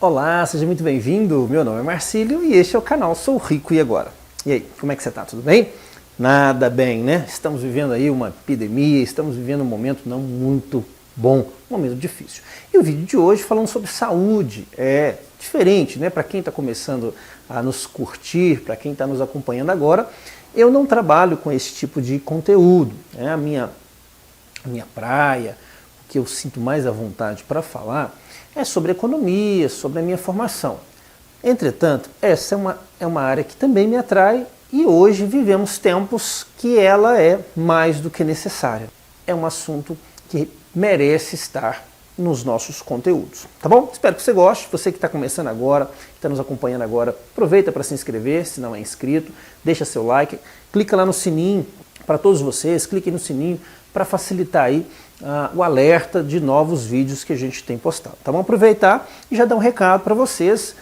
Olá, seja muito bem-vindo. Meu nome é Marcílio e este é o canal Sou Rico e Agora. E aí, como é que você tá? Tudo bem? Nada bem, né? Estamos vivendo aí uma epidemia, estamos vivendo um momento não muito bom, um momento difícil. E o vídeo de hoje falando sobre saúde é diferente, né? Para quem está começando a nos curtir, para quem está nos acompanhando agora, eu não trabalho com esse tipo de conteúdo. É a minha praia, o que eu sinto mais à vontade para falar é sobre economia, sobre a minha formação. Entretanto, essa é uma área que também me atrai e hoje vivemos tempos que ela é mais do que necessária. É um assunto que merece estar nos nossos conteúdos, tá bom? Espero que você goste. Você que está começando agora, que está nos acompanhando agora, aproveita para se inscrever, se não é inscrito, deixa seu like, clica lá no sininho para todos vocês, clique no sininho para facilitar aí o alerta de novos vídeos que a gente tem postado. Tá bom? Aproveitar e já dar um recado para vocês.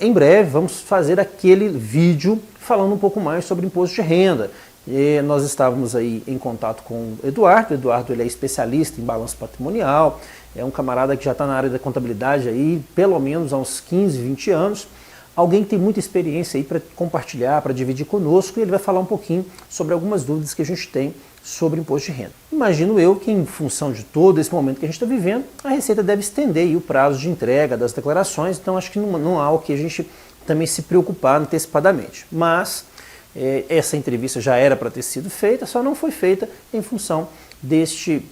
Em breve vamos fazer aquele vídeo falando um pouco mais sobre imposto de renda. Nós estávamos aí em contato com o Eduardo. O Eduardo ele é especialista em balanço patrimonial, é um camarada que já está na área da contabilidade aí pelo menos há uns 15, 20 anos. Alguém que tem muita experiência aí para compartilhar, para dividir conosco, e ele vai falar um pouquinho sobre algumas dúvidas que a gente tem sobre imposto de renda. Imagino eu que em função de todo esse momento que a gente está vivendo, a Receita deve estender aí o prazo de entrega das declarações, então acho que não há o que a gente também se preocupar antecipadamente. Mas essa entrevista já era para ter sido feita, só não foi feita em função deste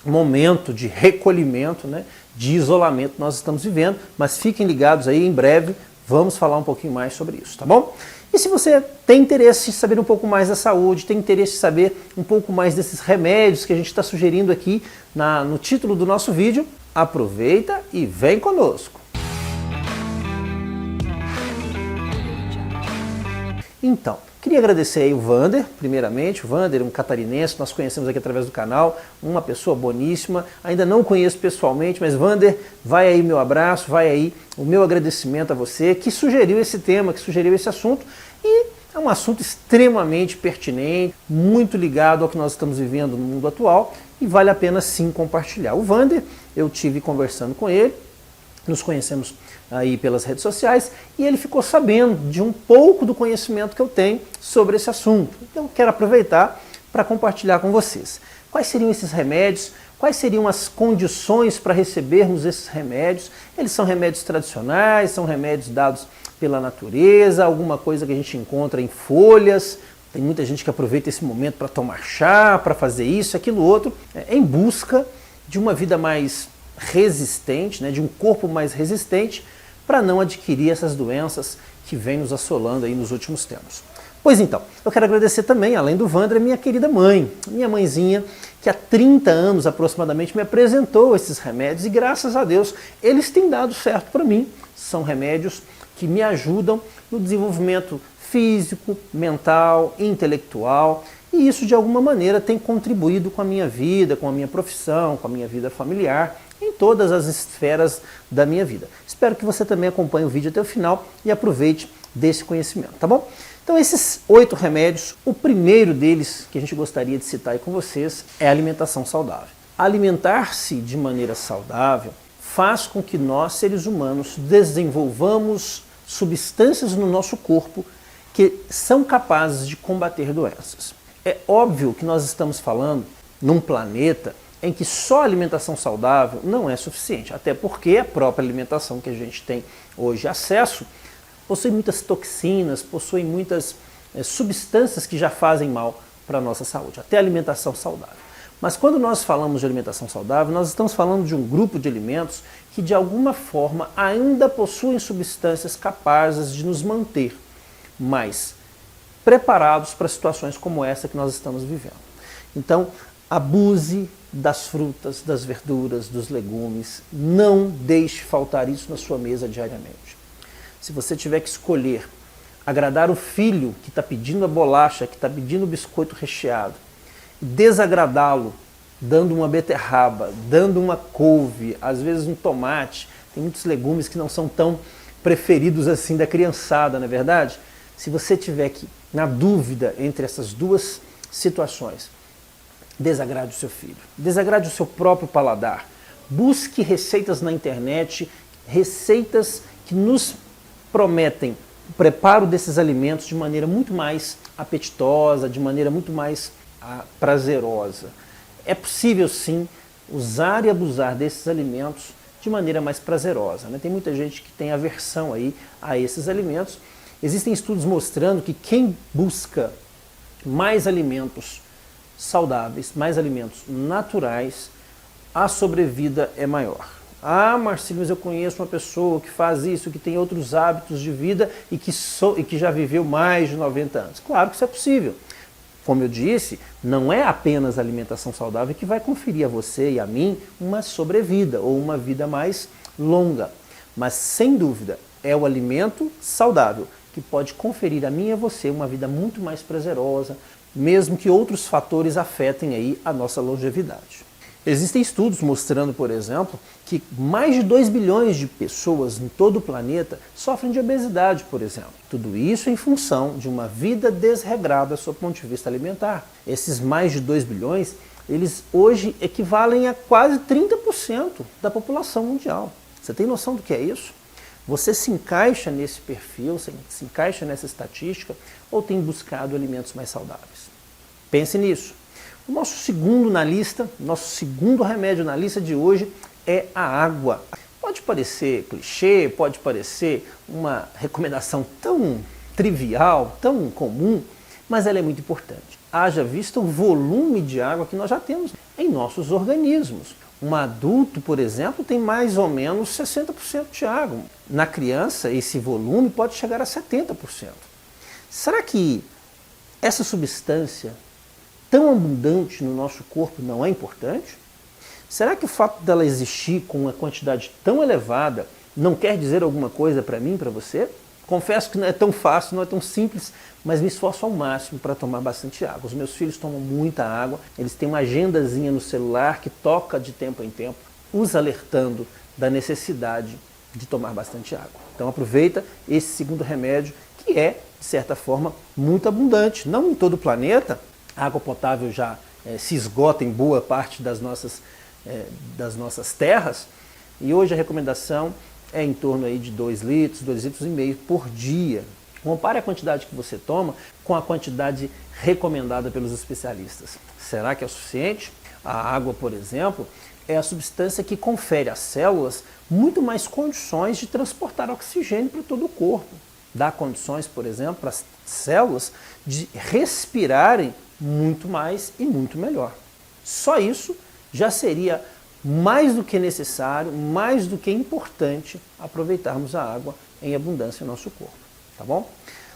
momento de recolhimento, né, de isolamento que nós estamos vivendo, mas fiquem ligados aí, em breve vamos falar um pouquinho mais sobre isso, tá bom? E se você tem interesse em saber um pouco mais da saúde, tem interesse em saber um pouco mais desses remédios que a gente está sugerindo aqui no título do nosso vídeo, aproveita e vem conosco! Então, queria agradecer aí o Vander, primeiramente. O Vander é um catarinense, nós conhecemos aqui através do canal, uma pessoa boníssima. Ainda não conheço pessoalmente, mas Vander, vai aí meu abraço, vai aí o meu agradecimento a você que sugeriu esse tema, que sugeriu esse assunto. E é um assunto extremamente pertinente, muito ligado ao que nós estamos vivendo no mundo atual e vale a pena sim compartilhar. O Vander, eu tive conversando com ele, nos conhecemos aí pelas redes sociais e ele ficou sabendo de um pouco do conhecimento que eu tenho sobre esse assunto. Então eu quero aproveitar para compartilhar com vocês. Quais seriam esses remédios? Quais seriam as condições para recebermos esses remédios? Eles são remédios tradicionais, são remédios dados pela natureza, alguma coisa que a gente encontra em folhas. Tem muita gente que aproveita esse momento para tomar chá, para fazer isso, aquilo, outro, em busca de uma vida mais resistente, né, de um corpo mais resistente, para não adquirir essas doenças que vêm nos assolando aí nos últimos tempos. Pois então, eu quero agradecer também, além do Vander, a minha querida mãe, minha mãezinha, que há 30 anos aproximadamente me apresentou esses remédios e graças a Deus eles têm dado certo para mim. São remédios que me ajudam no desenvolvimento físico, mental, intelectual, e isso de alguma maneira tem contribuído com a minha vida, com a minha profissão, com a minha vida familiar, em todas as esferas da minha vida. Espero que você também acompanhe o vídeo até o final e aproveite desse conhecimento, tá bom? Então esses 8 remédios, o primeiro deles que a gente gostaria de citar aí com vocês é a alimentação saudável. Alimentar-se de maneira saudável faz com que nós, seres humanos, desenvolvamos substâncias no nosso corpo que são capazes de combater doenças. É óbvio que nós estamos falando num planeta em que só alimentação saudável não é suficiente, até porque a própria alimentação que a gente tem hoje acesso possui muitas toxinas, possui muitas substâncias que já fazem mal para a nossa saúde, até a alimentação saudável. Mas quando nós falamos de alimentação saudável, nós estamos falando de um grupo de alimentos que de alguma forma ainda possuem substâncias capazes de nos manter mais preparados para situações como essa que nós estamos vivendo. Então, abuse das frutas, das verduras, dos legumes. Não deixe faltar isso na sua mesa diariamente. Se você tiver que escolher agradar o filho que está pedindo a bolacha, que está pedindo o biscoito recheado, desagradá-lo dando uma beterraba, dando uma couve, às vezes um tomate, tem muitos legumes que não são tão preferidos assim da criançada, não é verdade? Se você tiver que, na dúvida entre essas duas situações, desagrade o seu filho, desagrade o seu próprio paladar, busque receitas na internet, receitas que nos prometem o preparo desses alimentos de maneira muito mais apetitosa, de maneira muito mais prazerosa. É possível sim usar e abusar desses alimentos de maneira mais prazerosa, né? Tem muita gente que tem aversão aí a esses alimentos. Existem estudos mostrando que quem busca mais alimentos saudáveis, mais alimentos naturais, a sobrevida é maior. Ah, Marcílio, mas eu conheço uma pessoa que faz isso, que tem outros hábitos de vida e que já viveu mais de 90 anos. Claro que isso é possível. Como eu disse, não é apenas a alimentação saudável que vai conferir a você e a mim uma sobrevida ou uma vida mais longa. Mas, sem dúvida, é o alimento saudável que pode conferir a mim e a você uma vida muito mais prazerosa, mesmo que outros fatores afetem aí a nossa longevidade. Existem estudos mostrando, por exemplo, que mais de 2 bilhões de pessoas em todo o planeta sofrem de obesidade, por exemplo. Tudo isso em função de uma vida desregrada sob o ponto de vista alimentar. Esses mais de 2 bilhões, eles hoje equivalem a quase 30% da população mundial. Você tem noção do que é isso? Você se encaixa nesse perfil, você se encaixa nessa estatística ou tem buscado alimentos mais saudáveis? Pense nisso. O nosso segundo na lista, nosso segundo remédio na lista de hoje é a água. Pode parecer clichê, pode parecer uma recomendação tão trivial, tão comum, mas ela é muito importante. Haja vista o volume de água que nós já temos em nossos organismos. Um adulto, por exemplo, tem mais ou menos 60% de água. Na criança, esse volume pode chegar a 70%. Será que essa substância tão abundante no nosso corpo não é importante? Será que o fato dela existir com uma quantidade tão elevada não quer dizer alguma coisa para mim, para você? Confesso que não é tão fácil, não é tão simples, mas me esforço ao máximo para tomar bastante água. Os meus filhos tomam muita água, eles têm uma agendazinha no celular que toca de tempo em tempo, os alertando da necessidade de tomar bastante água. Então aproveita esse segundo remédio, que é, de certa forma, muito abundante. Não em todo o planeta, a água potável já se esgota em boa parte das nossas terras, e hoje a recomendação é em torno aí de 2 litros, 2,5 litros por dia. Compare a quantidade que você toma com a quantidade recomendada pelos especialistas. Será que é o suficiente? A água, por exemplo, é a substância que confere às células muito mais condições de transportar oxigênio para todo o corpo. Dá condições, por exemplo, para as células de respirarem muito mais e muito melhor. Só isso já seria mais do que necessário, mais do que importante aproveitarmos a água em abundância no nosso corpo, tá bom?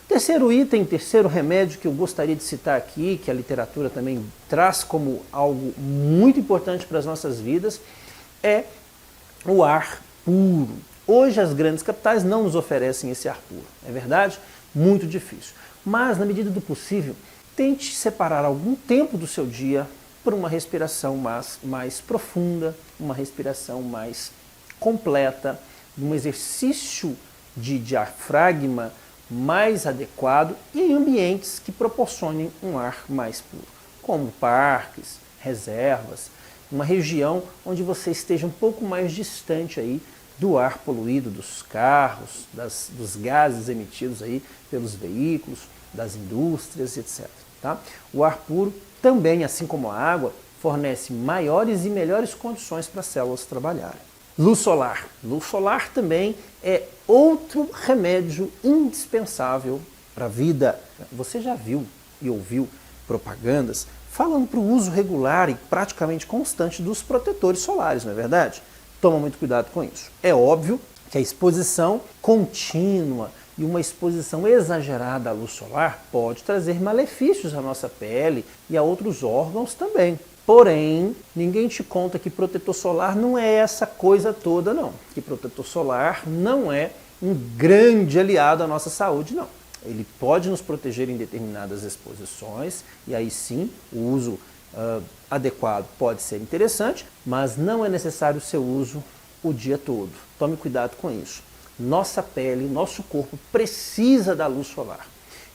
Terceiro item, terceiro remédio que eu gostaria de citar aqui, que a literatura também traz como algo muito importante para as nossas vidas, é o ar puro. Hoje as grandes capitais não nos oferecem esse ar puro, é verdade? Muito difícil. Mas, na medida do possível, tente separar algum tempo do seu dia por uma respiração mais profunda, uma respiração mais completa, um exercício de diafragma mais adequado e em ambientes que proporcionem um ar mais puro, como parques, reservas, uma região onde você esteja um pouco mais distante aí do ar poluído dos carros, dos gases emitidos aí pelos veículos, das indústrias, etc. Tá? O ar puro também, assim como a água, fornece maiores e melhores condições para as células trabalharem. Luz solar. Luz solar também é outro remédio indispensável para a vida. Você já viu e ouviu propagandas falando para o uso regular e praticamente constante dos protetores solares, não é verdade? Toma muito cuidado com isso. É óbvio que a exposição contínua e uma exposição exagerada à luz solar pode trazer malefícios à nossa pele e a outros órgãos também. Porém, ninguém te conta que protetor solar não é essa coisa toda, não. Que protetor solar não é um grande aliado à nossa saúde, não. Ele pode nos proteger em determinadas exposições, e aí sim, o uso adequado pode ser interessante, mas não é necessário o seu uso o dia todo. Tome cuidado com isso. Nossa pele, nosso corpo precisa da luz solar.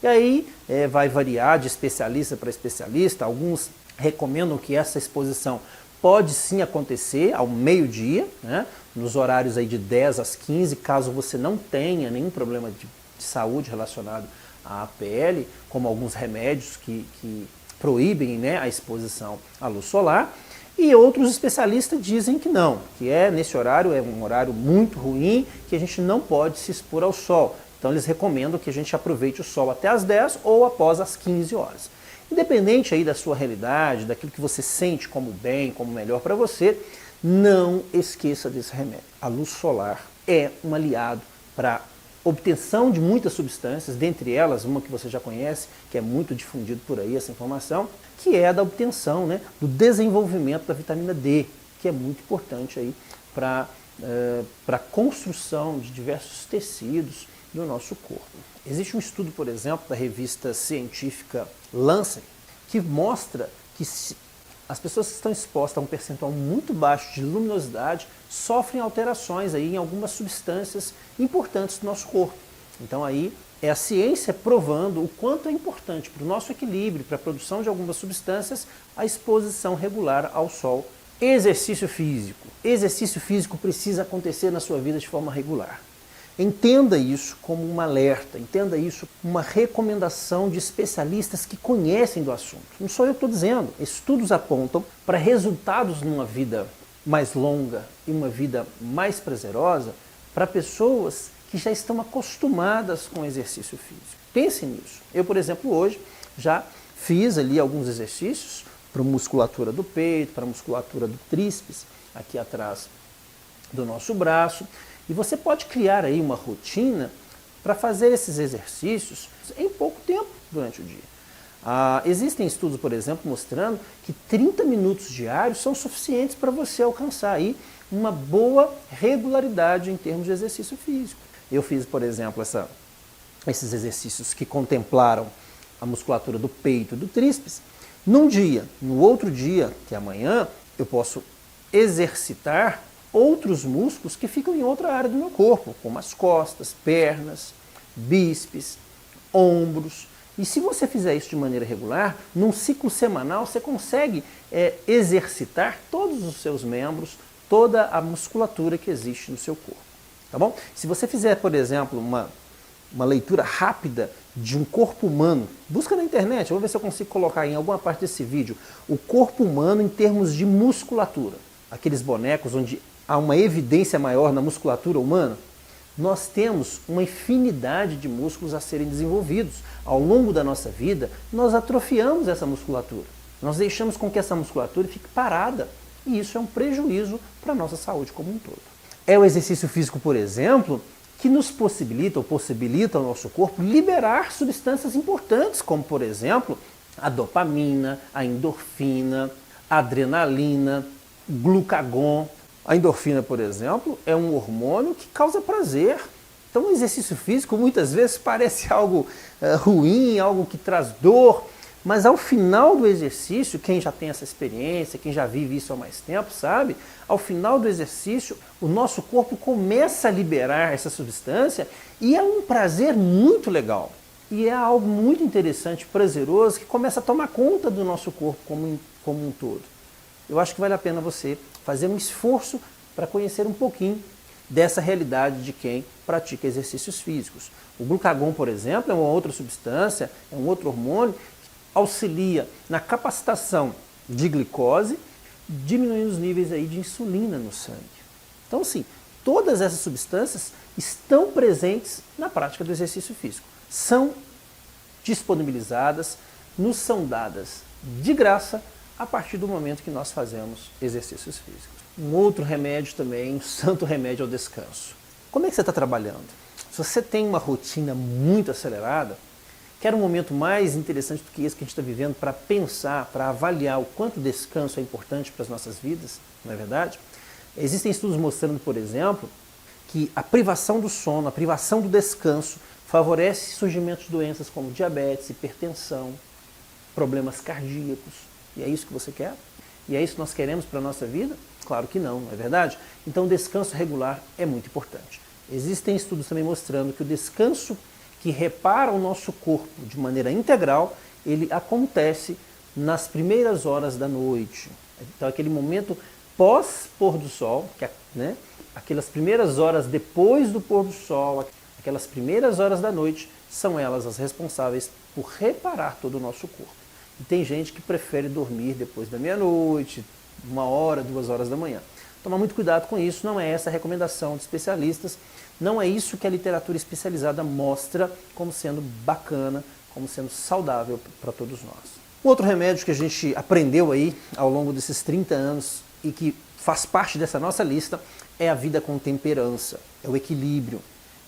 E aí vai variar de especialista para especialista. Alguns recomendam que essa exposição pode sim acontecer ao meio-dia, né? Nos horários aí de 10 às 15, caso você não tenha nenhum problema de saúde relacionado à pele, como alguns remédios que proíbem, né, a exposição à luz solar. E outros especialistas dizem que não, que nesse horário é um horário muito ruim, que a gente não pode se expor ao sol. Então eles recomendam que a gente aproveite o sol até as 10 ou após as 15 horas. Independente aí da sua realidade, daquilo que você sente como bem, como melhor para você, não esqueça desse remédio. A luz solar é um aliado para obtenção de muitas substâncias, dentre elas uma que você já conhece, que é muito difundido por aí essa informação, que é a da obtenção, né, do desenvolvimento da vitamina D, que é muito importante aí para a construção de diversos tecidos do nosso corpo. Existe um estudo, por exemplo, da revista científica Lancet, que mostra que as pessoas que estão expostas a um percentual muito baixo de luminosidade sofrem alterações aí em algumas substâncias importantes do nosso corpo. Então aí é a ciência provando o quanto é importante para o nosso equilíbrio, para a produção de algumas substâncias, a exposição regular ao sol. Exercício físico. Exercício físico precisa acontecer na sua vida de forma regular. Entenda isso como um alerta, entenda isso como uma recomendação de especialistas que conhecem do assunto. Não sou eu que estou dizendo. Estudos apontam para resultados numa vida mais longa e uma vida mais prazerosa para pessoas que já estão acostumadas com o exercício físico. Pense nisso. Eu, por exemplo, hoje já fiz ali alguns exercícios para a musculatura do peito, para a musculatura do tríceps, aqui atrás do nosso braço. E você pode criar aí uma rotina para fazer esses exercícios em pouco tempo durante o dia. Existem estudos, por exemplo, mostrando que 30 minutos diários são suficientes para você alcançar aí uma boa regularidade em termos de exercício físico. Eu fiz, por exemplo, esses exercícios que contemplaram a musculatura do peito e do tríceps. Num dia, no outro dia, que é amanhã, eu posso exercitar outros músculos que ficam em outra área do meu corpo, como as costas, pernas, bíceps, ombros. E se você fizer isso de maneira regular, num ciclo semanal você consegue exercitar todos os seus membros, toda a musculatura que existe no seu corpo. Tá bom? Se você fizer, por exemplo, uma leitura rápida de um corpo humano, busca na internet, eu vou ver se eu consigo colocar em alguma parte desse vídeo, o corpo humano em termos de musculatura. Aqueles bonecos onde há uma evidência maior na musculatura humana, nós temos uma infinidade de músculos a serem desenvolvidos. Ao longo da nossa vida, nós atrofiamos essa musculatura. Nós deixamos com que essa musculatura fique parada. E isso é um prejuízo para a nossa saúde como um todo. É o exercício físico, por exemplo, que nos possibilita ao nosso corpo liberar substâncias importantes, como, por exemplo, a dopamina, a endorfina, a adrenalina, glucagon. A endorfina, por exemplo, é um hormônio que causa prazer. Então o exercício físico muitas vezes parece algo ruim, algo que traz dor, mas ao final do exercício, quem já tem essa experiência, quem já vive isso há mais tempo, sabe? Ao final do exercício, o nosso corpo começa a liberar essa substância e é um prazer muito legal. E é algo muito interessante, prazeroso, que começa a tomar conta do nosso corpo como um todo. Eu acho que vale a pena você fazer um esforço para conhecer um pouquinho dessa realidade de quem pratica exercícios físicos. O glucagon, por exemplo, é uma outra substância, é um outro hormônio que auxilia na capacitação de glicose, diminuindo os níveis aí de insulina no sangue. Então, assim, todas essas substâncias estão presentes na prática do exercício físico. São disponibilizadas, nos são dadas de graça a partir do momento que nós fazemos exercícios físicos. Um outro remédio também, um santo remédio ao descanso. Como é que você está trabalhando? Se você tem uma rotina muito acelerada, quer um momento mais interessante do que esse que a gente está vivendo para pensar, para avaliar o quanto o descanso é importante para as nossas vidas, não é verdade? Existem estudos mostrando, por exemplo, que a privação do sono, a privação do descanso favorece surgimento de doenças como diabetes, hipertensão, problemas cardíacos. E é isso que você quer? E é isso que nós queremos para a nossa vida? Claro que não, não é verdade? Então o descanso regular é muito importante. Existem estudos também mostrando que o descanso que repara o nosso corpo de maneira integral, ele acontece nas primeiras horas da noite, Então aquele momento pós-pôr do sol, né, aquelas primeiras horas depois do pôr do sol, aquelas primeiras horas da noite, são elas as responsáveis por reparar todo o nosso corpo. E tem gente que prefere dormir depois da meia-noite, 1h, 2h da manhã. Tomar muito cuidado com isso, não é essa a recomendação de especialistas, não é isso que a literatura especializada mostra como sendo bacana, como sendo saudável para todos nós. Um outro remédio que a gente aprendeu aí ao longo desses 30 anos e que faz parte dessa nossa lista é a vida com temperança, é o equilíbrio.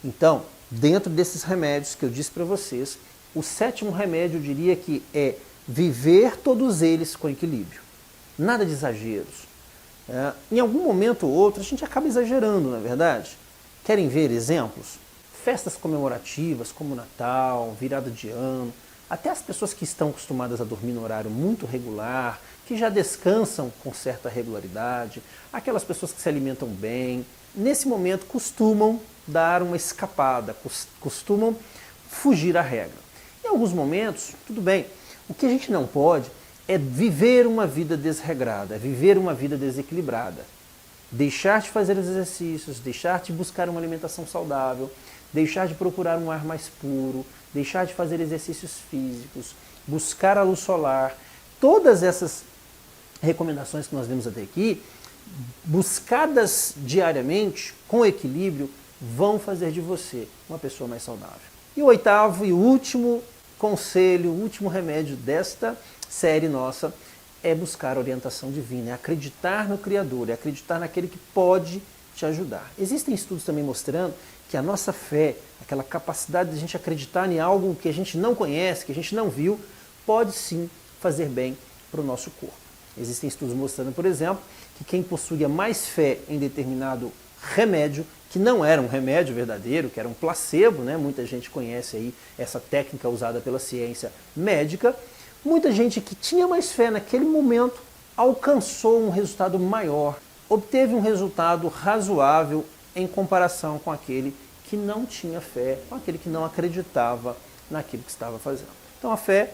Então, dentro desses remédios que eu disse para vocês, o 7º remédio eu diria que é viver todos eles com equilíbrio. Nada de exageros. Em algum momento ou outro a gente acaba exagerando, não é verdade? Querem ver exemplos? Festas comemorativas como Natal, virada de ano, até as pessoas que estão acostumadas a dormir no horário muito regular, que já descansam com certa regularidade, aquelas pessoas que se alimentam bem, nesse momento costumam dar uma escapada, costumam fugir à regra. Em alguns momentos, tudo bem. O que a gente não pode é viver uma vida desregrada, é viver uma vida desequilibrada. Deixar de fazer os exercícios, deixar de buscar uma alimentação saudável, deixar de procurar um ar mais puro, deixar de fazer exercícios físicos, buscar a luz solar. Todas essas recomendações que nós demos até aqui, buscadas diariamente, com equilíbrio, vão fazer de você uma pessoa mais saudável. E o 8º e último conselho, o último remédio desta série nossa é buscar orientação divina, é acreditar no Criador, é acreditar naquele que pode te ajudar. Existem estudos também mostrando que a nossa fé, aquela capacidade de a gente acreditar em algo que a gente não conhece, que a gente não viu, pode sim fazer bem para o nosso corpo. Existem estudos mostrando, por exemplo, que quem possuía mais fé em determinado remédio, que não era um remédio verdadeiro, que era um placebo, né? Muita gente conhece aí essa técnica usada pela ciência médica. Muita gente que tinha mais fé naquele momento alcançou um resultado maior, obteve um resultado razoável em comparação com aquele que não tinha fé, com aquele que não acreditava naquilo que estava fazendo. Então a fé,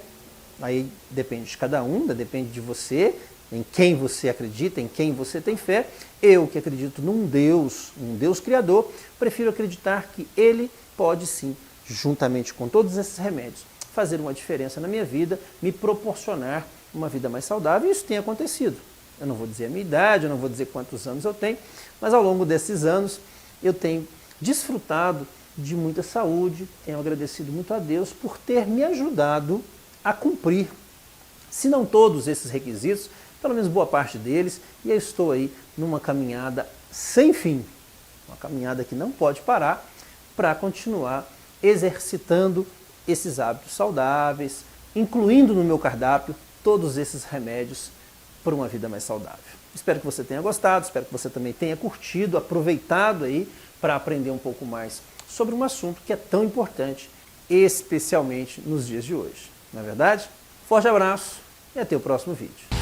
aí depende de cada um, depende de você, em quem você acredita, em quem você tem fé. Eu que acredito num Deus Criador, prefiro acreditar que Ele pode sim, juntamente com todos esses remédios, fazer uma diferença na minha vida, me proporcionar uma vida mais saudável, e isso tem acontecido. Eu não vou dizer a minha idade, eu não vou dizer quantos anos eu tenho, mas ao longo desses anos eu tenho desfrutado de muita saúde, tenho agradecido muito a Deus por ter me ajudado a cumprir, se não todos esses requisitos, pelo menos boa parte deles, e eu estou aí numa caminhada sem fim, uma caminhada que não pode parar, para continuar exercitando esses hábitos saudáveis, incluindo no meu cardápio todos esses remédios para uma vida mais saudável. Espero que você tenha gostado, espero que você também tenha curtido, aproveitado aí para aprender um pouco mais sobre um assunto que é tão importante, especialmente nos dias de hoje. Não é verdade? Forte abraço e até o próximo vídeo.